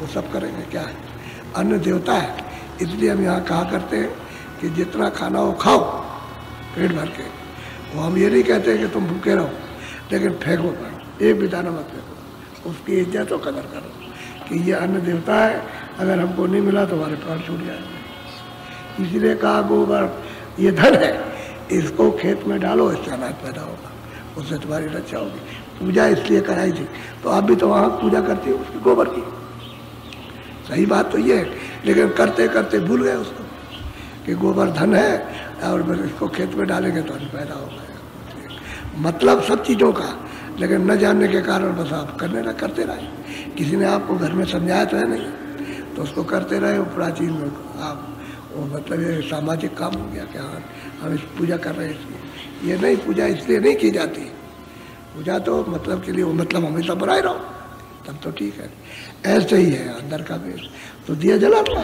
वो सब करेंगे। क्या है, अन्न देवता है, इसलिए हम यहाँ कहा करते हैं कि जितना खाना हो खाओ पेट भर के। वो हम ये नहीं कहते कि तुम भूखे रहो, लेकिन फेंको पर, एक भी दाना मत फेंको, उसकी इज्जत और कदर करो कि ये अन्न देवता है, अगर हमको नहीं मिला तो हमारे प्राण छूट जाएंगे। इसलिए कहा गोबर ये धन है, इसको खेत में डालो, इससे अनाज पैदा होगा, उससे तुम्हारी रक्षा होगी। पूजा इसलिए कराई थी, तो आप भी तो वहाँ पूजा करती हो उसकी गोबर की। सही बात तो ये है, लेकिन करते करते भूल गए उसको कि गोबर धन है और फिर इसको खेत में डालेंगे तो अन्न पैदा होगा। मतलब सब चीज़ों का, लेकिन न जानने के कारण बस आप करते रहे। किसी ने आपको घर में समझाया तो है नहीं, तो उसको करते रहे। वो प्राचीन आप वो मतलब ये सामाजिक काम हो गया कि हाँ हम इस पूजा कर रहे हैं इसलिए। ये नहीं, पूजा इसलिए नहीं की जाती। पूजा तो मतलब के लिए, वो मतलब हमेशा बनाए रहो तब तो ठीक है। ऐसे ही है अंदर का भी, तो दिया जला लो,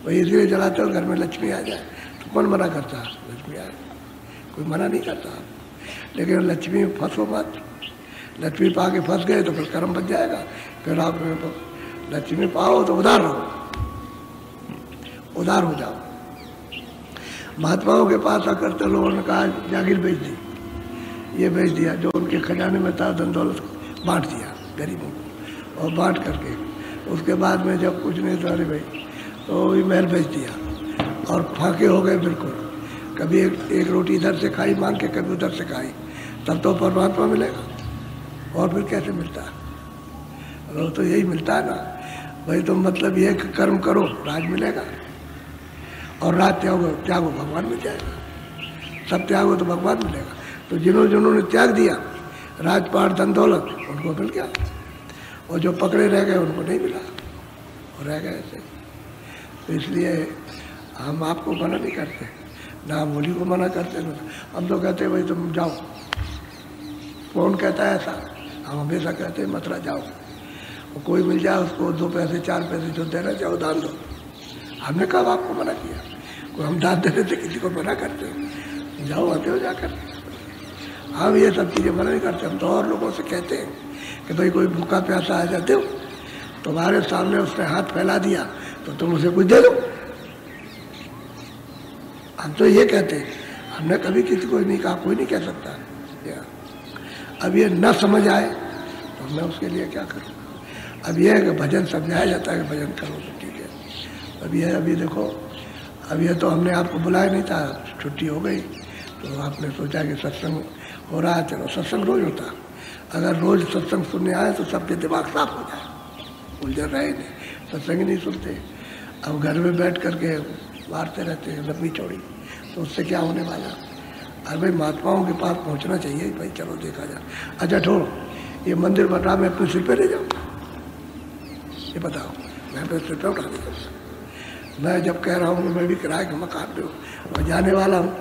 वही इसलिए जलाते हो घर में लक्ष्मी आ जाए। तो कौन मना करता है लक्ष्मी आए, कोई मना नहीं करता। लेकिन लक्ष्मी फंसो मत, लक्ष्मी पा के फंस गए तो फिर कर्म बच जाएगा। फिर आप लक्ष्मी पाओ तो उदार रहो, उदार हो जाओ। महात्माओं के पास आकर तो लोगों ने कहा जागीर बेच दी, ये बेच दिया, जो उनके खजाने में था धन दौलत को बांट दिया गरीबों को, और बांट करके उसके बाद में जब कुछ नहीं था, अरे भाई तो वही महल बेच दिया और फाके हो गए बिल्कुल। कभी एक रोटी इधर से खाई मांग के, कभी उधर से खाई, तब तो परमात्मा मिलेगा, और फिर कैसे मिलता है? वो तो यही मिलता है ना भाई। तुम मतलब ये कर्म करो राज मिलेगा, और राज त्यागो भगवान मिल जाएगा। सब त्यागो तो भगवान मिलेगा। तो जिन्होंने त्याग दिया राजपाट धन दौलत, उनको मिल गया, और जो पकड़े रह गए उनको नहीं मिला, और रह गए ऐसे। तो इसलिए हम आपको मना नहीं करते, ना हम होली को मना करते, ना हम तो कहते भाई तुम जाओ। कौन कहता है ऐसा? हम हमेशा कहते हैं मथुरा जाओ, और कोई मिल जाए उसको 2 पैसे 4 पैसे जो देना चाहो दान दो। हमने कब आपको मना किया? कोई हम दान देने से किसी को मना करते हैं? जाओ आते हो जाकर। हम ये सब चीज़ें मना नहीं करते। हम तो और लोगों से कहते हैं कि भाई कोई भूखा प्यासा आ जाते हो, तुम्हारे सामने उसने हाथ फैला दिया तो तुम उसे कुछ दे दो। हम तो ये कहते हैं, हमने कभी किसी को नहीं कहा, कोई नहीं कह सकता। अब ये न समझ आए तो मैं उसके लिए क्या करूँ? अब ये है कि भजन समझाया जाता है कि भजन करो तो ठीक है। अब ये अभी देखो, अब ये तो हमने आपको बुलाया नहीं था, छुट्टी हो गई तो आपने सोचा कि सत्संग हो रहा है, चलो सत्संग रोज होता। अगर रोज सत्संग सुनने आए तो सबके दिमाग साफ हो जाए, उलझन रहे नहीं, सत्संग ही नहीं सुनते। अब घर में बैठ करके मारते रहते हैं लंबी चौड़ी, तो उससे क्या होने वाला? अरे भाई महात्माओं के पास पहुंचना चाहिए भाई, चलो देखा जाए। अच्छा छोड़ो, ये मंदिर बन रहा, मैं अपने सिर पे ले जाऊँ? ये बताओ, मैं अपने सिर पे उठा देता? मैं जब कह रहा हूँ मैं भी किराए का मकान पे हूँ और जाने वाला हूँ,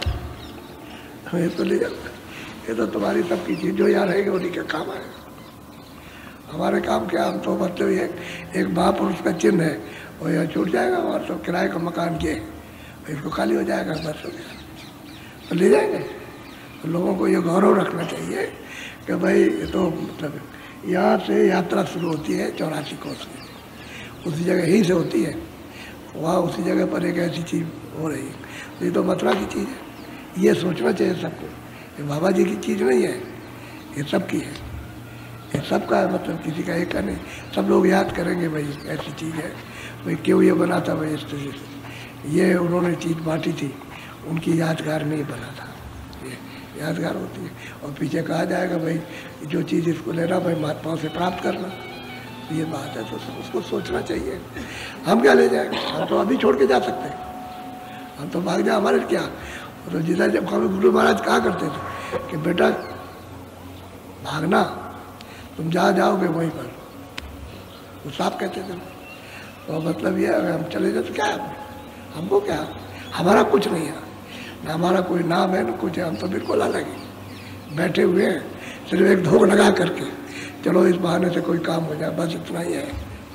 मैं तो ले जाऊँगा। ये तो तुम्हारी सबकी चीज़ जो यहाँ रहेगी उन्हीं के काम आएगा। हमारे काम क्या? हम तो मतलब ये एक महापुरुष का चिन्ह है, और यहाँ छूट जाएगा, और सब किराए का मकान के इसको खाली हो जाएगा, बस हो गया, तो ले जाएंगे। तो लोगों को ये गौरव रखना चाहिए कि भाई ये तो मतलब यहाँ से यात्रा शुरू होती है 84 कोस से, उसी जगह ही से होती है, वहाँ उसी जगह पर एक ऐसी चीज़ हो रही है। तो ये तो मथुरा की चीज़ है, ये सोचना चाहिए सबको। ये बाबा जी की चीज़ नहीं है, ये सबकी है, ये सबका है, मतलब किसी का एक का नहीं। सब लोग याद करेंगे भाई ऐसी चीज़ है, भाई क्यों ये बना था भाई इस तरह से, ये उन्होंने चीज़ बांटी थी, उनकी यादगार नहीं बना था, ये यादगार होती है। और पीछे कहा जाएगा भाई जो चीज़ इसको लेना भाई महात्माओं से प्राप्त करना, ये बात है, तो उसको सोचना चाहिए। हम क्या ले जाएंगे? हम तो अभी छोड़ के जा सकते हैं, हम तो भाग जाए, हमारे क्या। तो जिधर जब हमें गुरु महाराज कहा करते थे कि बेटा भागना, तुम जहाँ जाओगे वहीं पर, वो साफ कहते थे। तो मतलब ये अगर हम चले जाए तो क्या है, हमको क्या, हमारा कुछ नहीं है, ना हमारा कोई नाम है ना कुछ है। हम तो बिल्कुल अलग ही बैठे हुए हैं, सिर्फ एक धोख लगा करके चलो इस बहाने से कोई काम हो जाए, बस इतना ही है,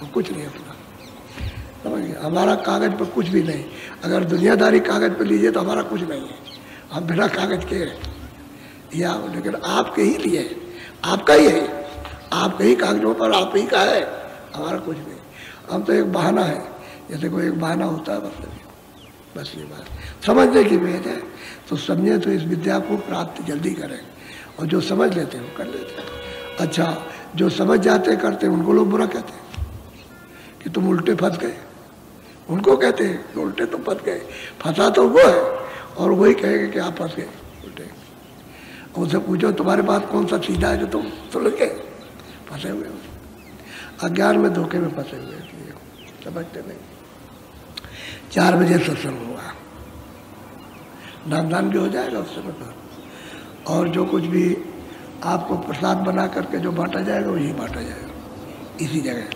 और कुछ नहीं अपना। समझिए, हमारा कागज पर कुछ भी नहीं। अगर दुनियादारी कागज पर लीजिए तो हमारा कुछ नहीं है, हम बिना कागज के या, लेकिन आपके ही लिए आपका ही है, आपके ही कागजों पर आप ही का है, हमारा कुछ नहीं, हम तो एक बहाना है, जैसे कोई एक बहाना होता है बस ये बात समझने की भेद है। तो समझे तो इस विद्या को प्राप्त जल्दी करें, और जो समझ लेते हैं वो कर लेते हैं। अच्छा, जो समझ जाते करते उनको लोग बुरा कहते हैं कि तुम उल्टे फंस गए, उनको कहते हैं कि उल्टे तुम फंस गए। फंसा तो वो है और वही कहेंगे कि आप फंस गए उल्टे। उनसे पूछो तुम्हारे पास कौन सा सीधा है जो तुम सुलझ गए, फंसे हुए हो, अज्ञान में धोखे में फंसे हुए, समझते नहीं। 4 बजे सत्संग हुआ, नामदान भी हो जाएगा उस समय पर, और जो कुछ भी आपको प्रसाद बना करके जो बांटा जाएगा वही बांटा जाएगा इसी जगह।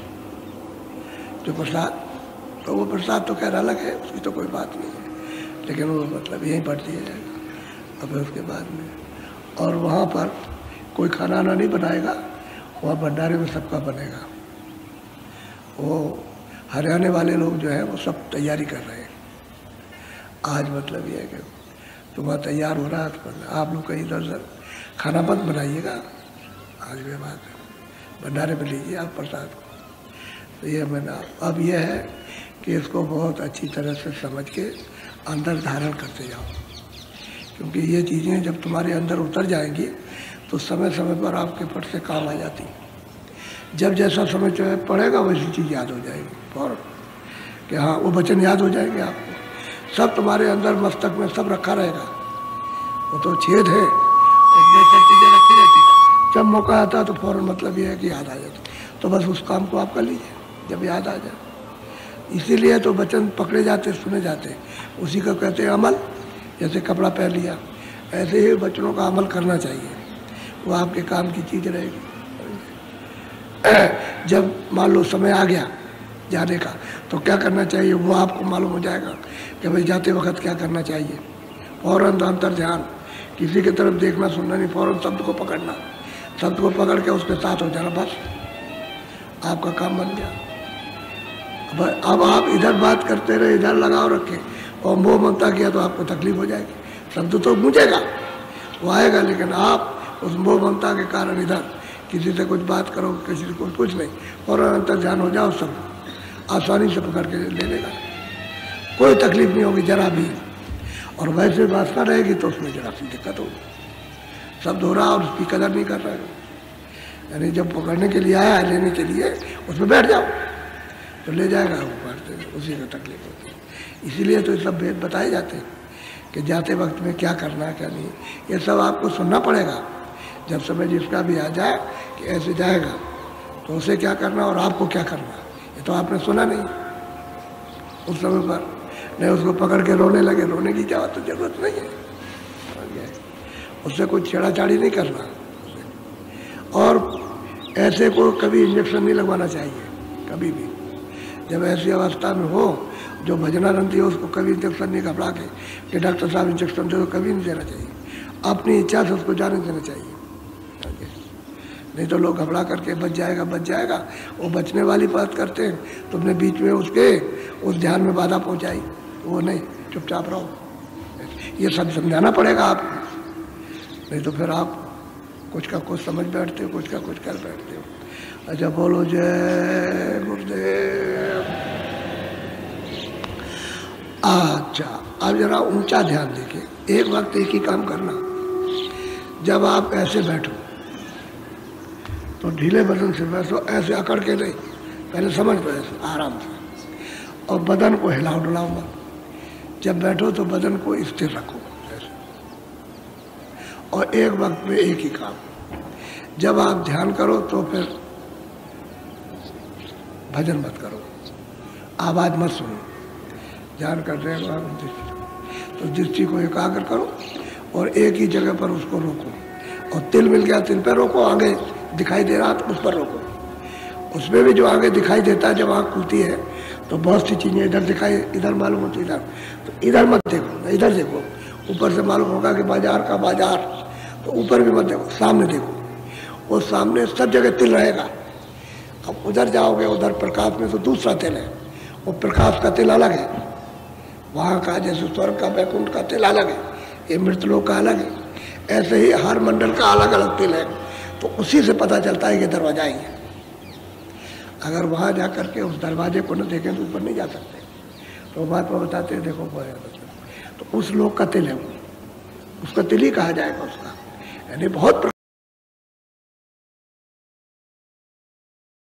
जो प्रसाद, तो वो प्रसाद तो खैर अलग है, उसकी तो कोई बात नहीं है, लेकिन वो मतलब यहीं बांट दिया जाएगा। और फिर उसके बाद में, और वहाँ पर कोई खाना वाना नहीं बनाएगा, वहाँ भंडारे में सबका बनेगा। वो हरियाणा वाले लोग जो है वो सब तैयारी कर रहे हैं आज, मतलब ये है कि तो वहाँ तैयार हो रहा है, तो आप लोग कहीं इधर उधर खाना मत बनाइएगा, आज भी बात है, भंडारे में लीजिए आप प्रसाद को। तो ये मैंने अब यह है कि इसको बहुत अच्छी तरह से समझ के अंदर धारण करते जाओ, क्योंकि ये चीज़ें जब तुम्हारे अंदर उतर जाएंगी तो समय समय पर आपके फट से काम आ जाती। जब जैसा समय जो है पड़ेगा वैसी चीज़ याद हो जाएगी फौरन, कि हाँ वो वचन याद हो जाएंगे आपको, सब तुम्हारे अंदर मस्तक में सब रखा रहेगा। वो तो छेद है, चीज़ें रखी रहती, जब मौका आता तो फौरन मतलब ये है कि याद आ जाती। तो बस उस काम को आप कर लीजिए जब याद आ जाए। इसीलिए तो वचन पकड़े जाते, सुने जाते, उसी को कहते हैं अमल। जैसे कपड़ा पहन लिया, ऐसे ही वचनों का अमल करना चाहिए, वो आपके काम की चीज़ रहेगी। जब मान लो समय आ गया जाने का, तो क्या करना चाहिए वो आपको मालूम हो जाएगा कि भाई जाते वक्त क्या करना चाहिए। फौरन अंतर ध्यान, किसी की तरफ देखना सुनना नहीं, फौरन शब्द को पकड़ना, शब्द को पकड़ के उसके साथ हो जाना, बस आपका काम बन गया। अब आप इधर बात करते रहे, इधर लगाव रखे और मोह ममता किया तो आपको तकलीफ हो जाएगी। शब्द तो गूंजेगा, वो आएगा, लेकिन आप उस मोह ममता के कारण इधर किसी से कुछ बात करो, किसी से कुछ नहीं, और अंतर ध्यान हो जाओ, सब आसानी से पकड़ के ले लेगा, कोई तकलीफ नहीं होगी जरा भी। और वैसे वासना रहेगी तो उसमें जरा सी दिक्कत होगी, शब्द हो रहा और उसकी कदर नहीं कर रहा है। यानी जब पकड़ने के लिए आया है, लेने के लिए, उसमें बैठ जाओ तो ले जाएगा, वो पकड़ते उसी को तकलीफ होती है। इसीलिए तो ये सब भेद बताए जाते हैं कि जाते वक्त में क्या करना है क्या नहीं, ये सब आपको सुनना पड़ेगा। जब समय जिसका भी आ जाए कि ऐसे जाएगा तो उसे क्या करना और आपको क्या करना, ये तो आपने सुना नहीं उस समय पर। नहीं उसको पकड़ के रोने लगे, रोने की क्या तो जरूरत नहीं है, उससे कोई छेड़ाछाड़ी नहीं करना। और ऐसे को कभी इंजेक्शन नहीं लगवाना चाहिए, कभी भी। जब ऐसी अवस्था में हो, जो भजनानंदी हो उसको कभी इंजेक्शन नहीं घबरा के कि डॉक्टर साहब इंजेक्शन दे दो, कभी नहीं देना चाहिए। अपनी इच्छा से उसको जाने देना चाहिए, नहीं तो लोग घबरा करके बच जाएगा बच जाएगा, वो बचने वाली बात करते हैं, तुमने बीच में उसके उस ध्यान में बाधा पहुंचाई, वो नहीं, चुपचाप रहो। ये सब समझाना पड़ेगा आपको, नहीं तो फिर आप कुछ का कुछ समझ बैठते हो, कुछ का कुछ कर बैठते हो। अच्छा बोलो जय गुरुदेव। अच्छा अब जरा ऊंचा ध्यान देखिए, एक वक्त एक ही काम करना। जब आप ऐसे बैठो तो ढीले बदन से बैठो, ऐसे अकड़ के नहीं, पहले समझ लो ऐसे आराम से, और बदन को हिलाओ डुलाओ मत। जब बैठो तो बदन को स्थिर रखो ऐसे, और एक वक्त में एक ही काम। जब आप ध्यान करो तो फिर भजन मत करो, आवाज मत सुनो, ध्यान कर रहे हो आप तो दृष्टि को एकाग्र करो और एक ही जगह पर उसको रोको। और तिल मिल गया तिल पर रोको, आगे दिखाई दे रहा तो उस पर रोको। उसमें भी जो आगे दिखाई देता है, जब आँख खुलती है तो बहुत सी चीज़ें इधर दिखाई, इधर मालूम होती, इधर तो इधर मत देखो, इधर देखो। ऊपर से मालूम होगा कि बाजार का बाजार, तो ऊपर भी मत देखो, सामने देखो। वो सामने सब जगह तिल रहेगा। अब उधर जाओगे, उधर प्रकाश में तो दूसरा तिल है, वो प्रकाश का तिल अलग है, वहाँ का जैसे स्वर्ग का वैकुंठ का तिल अलग है, ये मृतलोक का अलग है। ऐसे ही हर मंडल का अलग अलग तिल है, तो उसी से पता चलता है कि दरवाजा ही है। अगर वहाँ जा करके उस दरवाजे को न देखें तो ऊपर नहीं जा सकते। तो महात्मा बताते हैं देखो तो उस लोक का तिल है वो, उसका तिल ही कहा जाएगा उसका, यानी बहुत